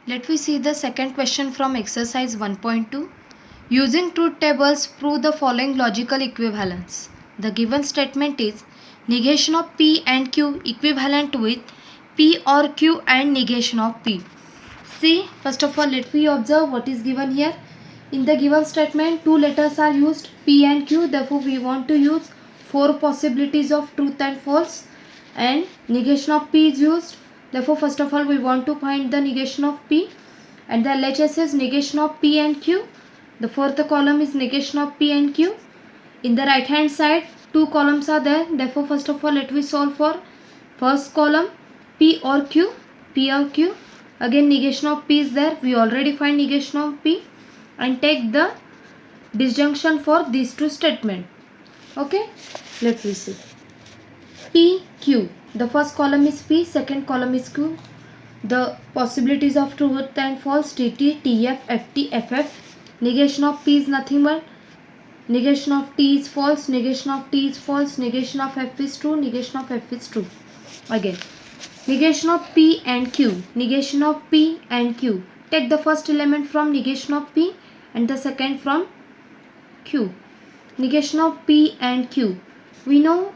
Let we see the second question from exercise 1.2. Using truth tables, prove the following logical equivalence. The given statement is negation of P and Q equivalent with P or Q and negation of P. See, first of all, let me observe what is given here. In the given statement, two letters are used, P and Q. Therefore, we want to use four possibilities of truth and false, and negation of P is used. Therefore, first of all, we want to find the negation of P, and the LHS is negation of P and Q. The fourth column is negation of P and Q. In the right hand side, two columns are there. Therefore, first of all, let me solve for first column, P or Q. P or Q. Again, negation of P is there. We already find negation of P, and take the disjunction for these two statements. Okay, let me see. P, Q. The first column is P, second column is Q. The possibilities of truth and false, TT, TF, FT, FF. Negation of P is nothing but negation of T is false, negation of T is false, negation of F is true, negation of F is true. Again, negation of P and Q, negation of P and Q. Take the first element from negation of P and the second from Q. Negation of P and Q. We know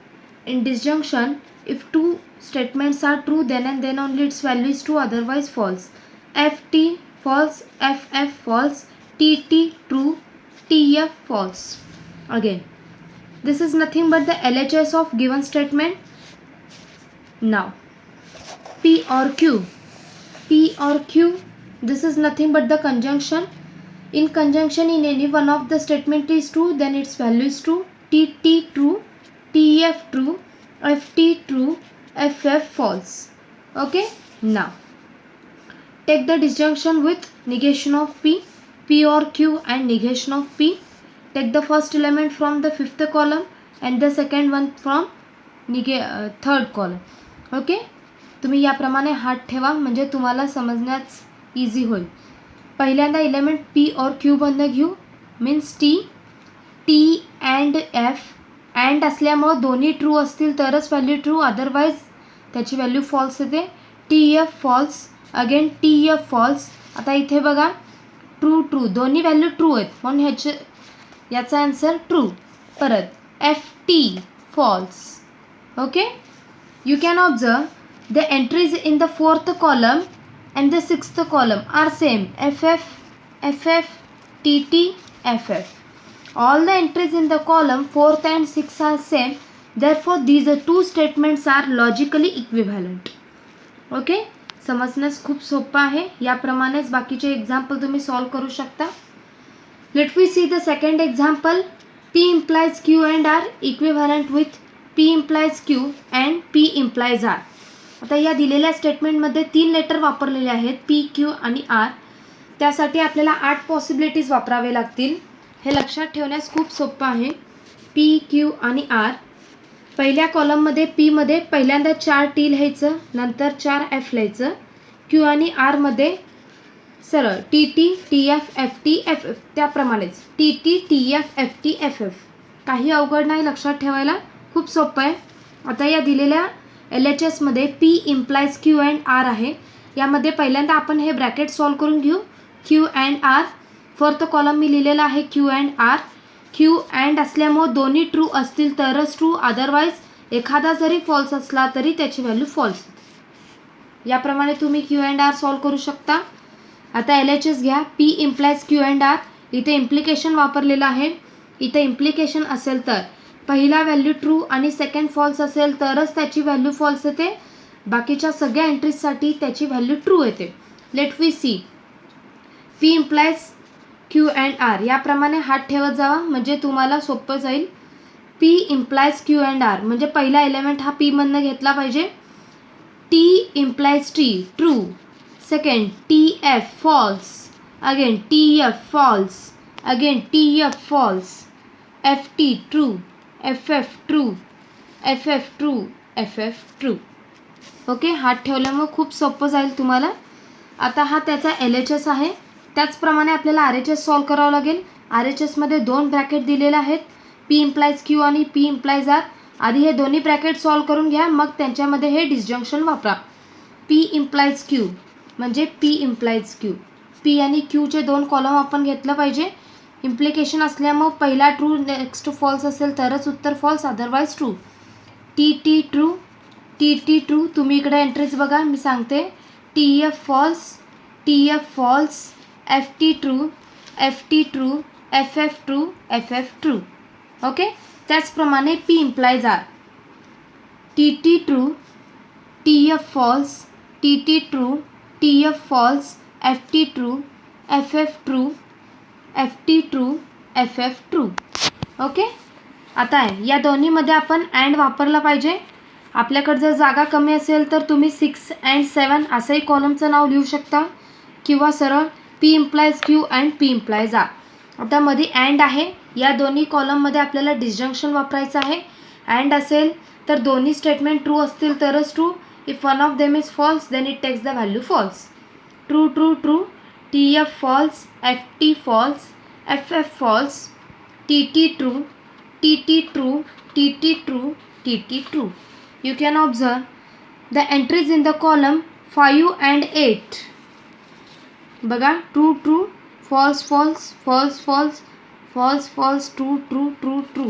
in disjunction, if two statements are true, then and then only its value is true, otherwise false. FT false, FF false, TT true, TF false. Again, this is nothing but the LHS of given statement. Now, P or Q. P or Q, this is nothing but the conjunction. In conjunction, in any one of the statement is true, then its value is true. TT true, TF true, FT true, FF false. Okay, now take the disjunction with negation of P, P or Q and negation of P. Take the first element from the fifth column and the second one from third column. Okay, तुम्ही याप्रमाणे हात ठेवा म्हणजे तुम्हाला समजण्यास easy होईल. पहिल्यांदा element P और Q बंद घेऊ, means T and F and असल्यामुळं दोन्ही ट्रू असतील तरच व्हॅल्यू ट्रू, अदरवाईज त्याची व्हॅल्यू फॉल्स येते. TF false, again TF false. आता इथे बघा ट्रू ट्रू दोन्ही व्हॅल्यू ट्रू आहेत म्हणून याचा आन्सर ट्रू. परत FT false. Okay, you can observe the entries in the fourth column and the sixth column are same, FF, FF, TT, FF. All the entries in the column 4th and 6th are same. Therefore, these two statements are logically equivalent. Okay, समजण्यास खूप सोपं आहे. याप्रमाणेच बाकीचे example तुम्ही solve करू शकता. Let we see the second example. P implies Q and R equivalent with P implies Q and P implies R. आता या दिलेल्या स्टेटमेंटमध्ये तीन लेटर वापरलेले आहेत, P, Q आणि R. त्यासाठी आपल्याला 8 पॉसिबिलिटीज वापरावे लागतील. हे लक्षात ठेवण्यास खूप सोपं आहे. P, Q आणि R. पहिल्या कॉलममध्ये P मध्ये पहिल्यांदा 4 T लिहायचं, नंतर 4 F लिहायचं. Q आणि R मध्ये सरळ TT, TF, FT, FF. त्याप्रमाणेच TT, TF, FT, FF. काही अवघड नाही, लक्षात ठेवायला खूप सोपं आहे. आता या दिलेल्या LHS मध्ये P implies Q and R आहे. यामध्ये पहिल्यांदा आपण हे ब्रॅकेट सॉल्व करून घेऊ. Q and R. Fourth column मी लिहिलेला आहे Q and R. Q and असल्यामुळे दोन्ही ट्रू असतील तरच ट्रू, अदरवाईज एखादा जरी फॉल्स असला तरी त्याची व्हॅल्यू फॉल्स. याप्रमाणे तुम्ही Q and R सॉल्व करू शकता. आता LHS घ्या. P implies Q and R. इथे इम्प्लिकेशन वापरलेलं आहे. इथे इम्प्लिकेशन असेल तर पहिला व्हॅल्यू ट्रू आणि सेकंड फॉल्स असेल तरच त्याची व्हॅल्यू फॉल्स येते. बाकीच्या सगळ्या एंट्रीजसाठी त्याची व्हॅल्यू ट्रू येते. Let we see. P implies Q and R. याप्रमाणे हात ठेवत जावा म्हणजे तुम्हाला सोपं जाईल. P implies Q and R म्हणजे पहिला एलिमेंट हा P मधनं घेतला पाहिजे. T implies T true, second TF false, again TF false, again TF false, FT true, FF true, FF true, FF true. Okay, हात ठेवल्यामुळे खूप सोपं जाईल तुम्हाला. आता हा त्याचा LHS आहे. त्याचप्रमाणे आपल्याला RHS सॉल्व करावं लागेल. RHS मध्ये दोन ब्रॅकेट दिलेले आहेत, P implies Q आणि P implies R. आधी हे दोन्ही ब्रॅकेट सॉल्व करून घ्या, मग त्यांच्यामध्ये हे डिस्जंक्शन वापरा. P implies Q. म्हणजे पी इम्प्लाइज क्यू. पी आणि क्यूचे दोन कॉलम आपण घेतलं पाहिजे. इम्प्लिकेशन असल्यामुळे पहिला ट्रू नेक्स्ट फॉल्स असेल तरच उत्तर false, otherwise true. T T true, T T true. तुम्ही इकडे एंट्रीज बघा, मी सांगते. T F false, T F false, F T true, F T true, F F true, F F true. Okay. त्याचप्रमाणे P implies R. T T true, T F false, T T true, T F false, F T true, F F true, F T true, F F true. Okay. आता आहे या दोन्हीमध्ये आपण and वापरला पाहिजे. आपल्याकडे जर जागा कमी असेल तर तुम्ही 6 and 7 असंही कॉलमचं नाव लिहू शकता, किंवा सरळ P implies Q and P implies R. आता मध्ये अँड आहे, या दोन्ही कॉलममध्ये आपल्याला डिस्जंक्शन वापरायचं आहे. अँड असेल तर दोन्ही स्टेटमेंट ट्रू असतील तरच true. If one of them is false then it takes the value false. True true true, T F false, F T false, F F false, T T true, T T true, T T true, T T true. You can observe the entries in the column 5 and 8. बघा, true true, false false, false false, false false, true true, true true.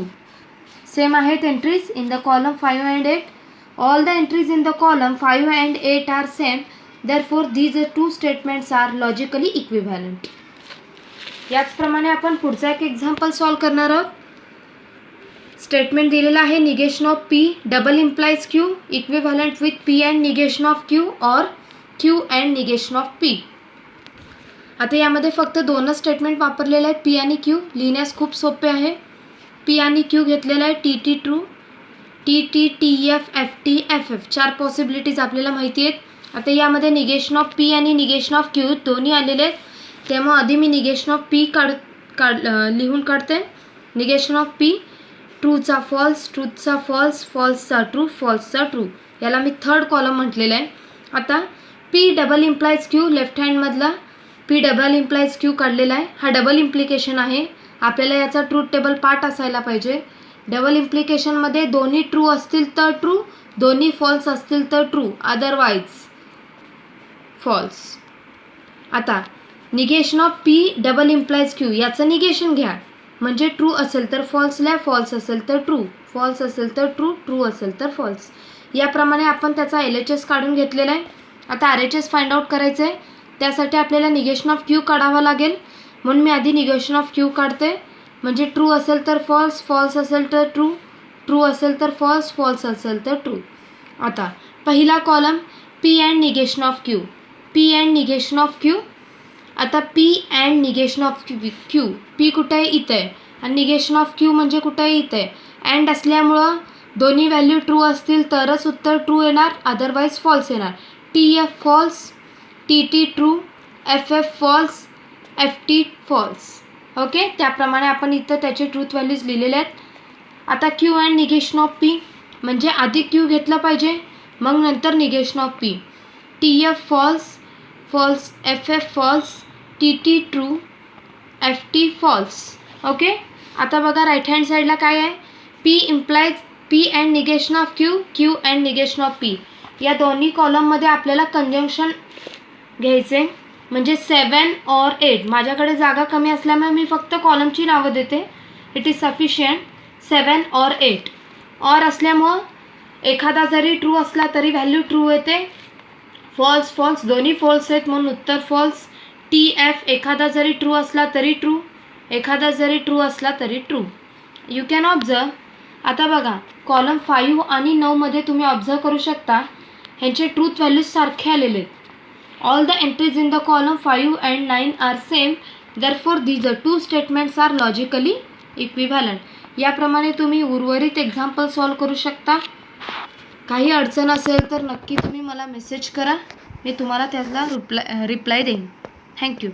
Same आहेत entries in the column 5 and 8. All the entries in the column 5 and 8 are same. Therefore, these two statements are logically equivalent. याचप्रमाणे आपण पुढचा एक example solve करणार आहोत. Statement दिलेला आहे negation of P double implies Q equivalent with P and negation of Q or Q and negation of P. आता यामध्ये फक्त दोनच स्टेटमेंट वापरलेले आहेत, पी आणि क्यू. लिहिण्यास खूप सोपे आहे. पी आणि क्यू घेतलेला आहे T T true, T T T F, F T F F. 4 possibilities आपल्याला माहिती आहेत. आता यामध्ये निगेशन ऑफ पी आणि निगेशन ऑफ क्यू दोन्ही आलेले आहेत, त्यामुळे आधी मी निगेशन ऑफ पी लिहून काढते. निगेशन ऑफ पी, ट्रूचा फॉल्स, ट्रूथचा फॉल्स, फॉल्सचा ट्रू, फॉल्सचा ट्रू. याला मी थर्ड कॉलम म्हटलेलं आहे. आता P double implies Q, left हँडमधला पी डबल इम्प्लाइज क्यू काढलेला आहे. हा डबल इम्प्लिकेशन आहे, आपल्याला याचा ट्रूथ टेबल पार्ट असायला पाहिजे. डबल इम्प्लिकेशनमध्ये दोन्ही ट्रू असतील तर ट्रू, दोन्ही फॉल्स असतील तर ट्रू, अदरवाईज फॉल्स. आता negation of P double implies Q, याचं निगेशन घ्या. म्हणजे ट्रू असेल तर फॉल्स लिहा, फॉल्स असेल तर ट्रू, फॉल्स असेल तर ट्रू, ट्रू असेल तर फॉल्स. याप्रमाणे आपण त्याचा LHS काढून घेतलेला आहे. आता RHS फाइंड आउट करायचं आहे. त्यासाठी आपल्याला निगेशन ऑफ क्यू काढावं लागेल, म्हणून मी आधी निगेशन ऑफ क्यू काढते. म्हणजे ट्रू असेल तर फॉल्स, फॉल्स असेल तर ट्रू, ट्रू असेल तर फॉल्स, फॉल्स असेल तर ट्रू. आता पहिला column P and negation of Q, P and negation of Q. आता P and negation of Q, P कुठे आहे इथं आहे, आणि निगेशन ऑफ क्यू म्हणजे कुठे आहे इथं आहे. अँड असल्यामुळं दोन्ही व्हॅल्यू ट्रू असतील तरच उत्तर ट्रू येणार, अदरवाईज फॉल्स येणार. T F false, T T true, F F false, F T false. Okay. त्याप्रमाणे आपण इथं त्याचे ट्रूथ व्हॅल्यूज लिहिलेले आहेत. आता Q and negation of P, म्हणजे आधी क्यू घेतला पाहिजे, मग नंतर negation of P. T F false, false, F F false, T T true, F T false. Okay. आता बघा राईट हँड साईडला काय आहे, P implies P and negation of Q, Q and negation of P. या दोन्ही कॉलममध्ये आपल्याला conjunction घ्यायचे, म्हणजे 7 or 8. माझ्याकडे जागा कमी असल्यामुळे मी फक्त कॉलमची नावं देते. It is sufficient. 7 or 8. और असल्यामुळं एखादा जरी ट्रू असला तरी व्हॅल्यू ट्रू येते. फॉल्स फॉल्स दोन्ही फॉल्स आहेत म्हणून उत्तर फॉल्स. टी एफ एखादा जरी ट्रू असला तरी ट्रू, एखादा जरी ट्रू असला तरी ट्रू. You can observe. आता बघा कॉलम 5 आणि 9 मध्ये तुम्ही ऑब्झर्व करू शकता ह्यांचे ट्रूथ व्हॅल्यूज सारखे आलेले आहेत. All the entries in the column 5 and 9 are same. Therefore these 2 statements are logically equivalent. याप्रमाणे तुम्ही उर्वरित एक्झाम्पल सॉल्व करू शकता. काही अडचण असेल तर नक्की तुम्ही मला मेसेज करा, मी तुम्हाला त्याला रिप्लाय देईन. थँक्यू.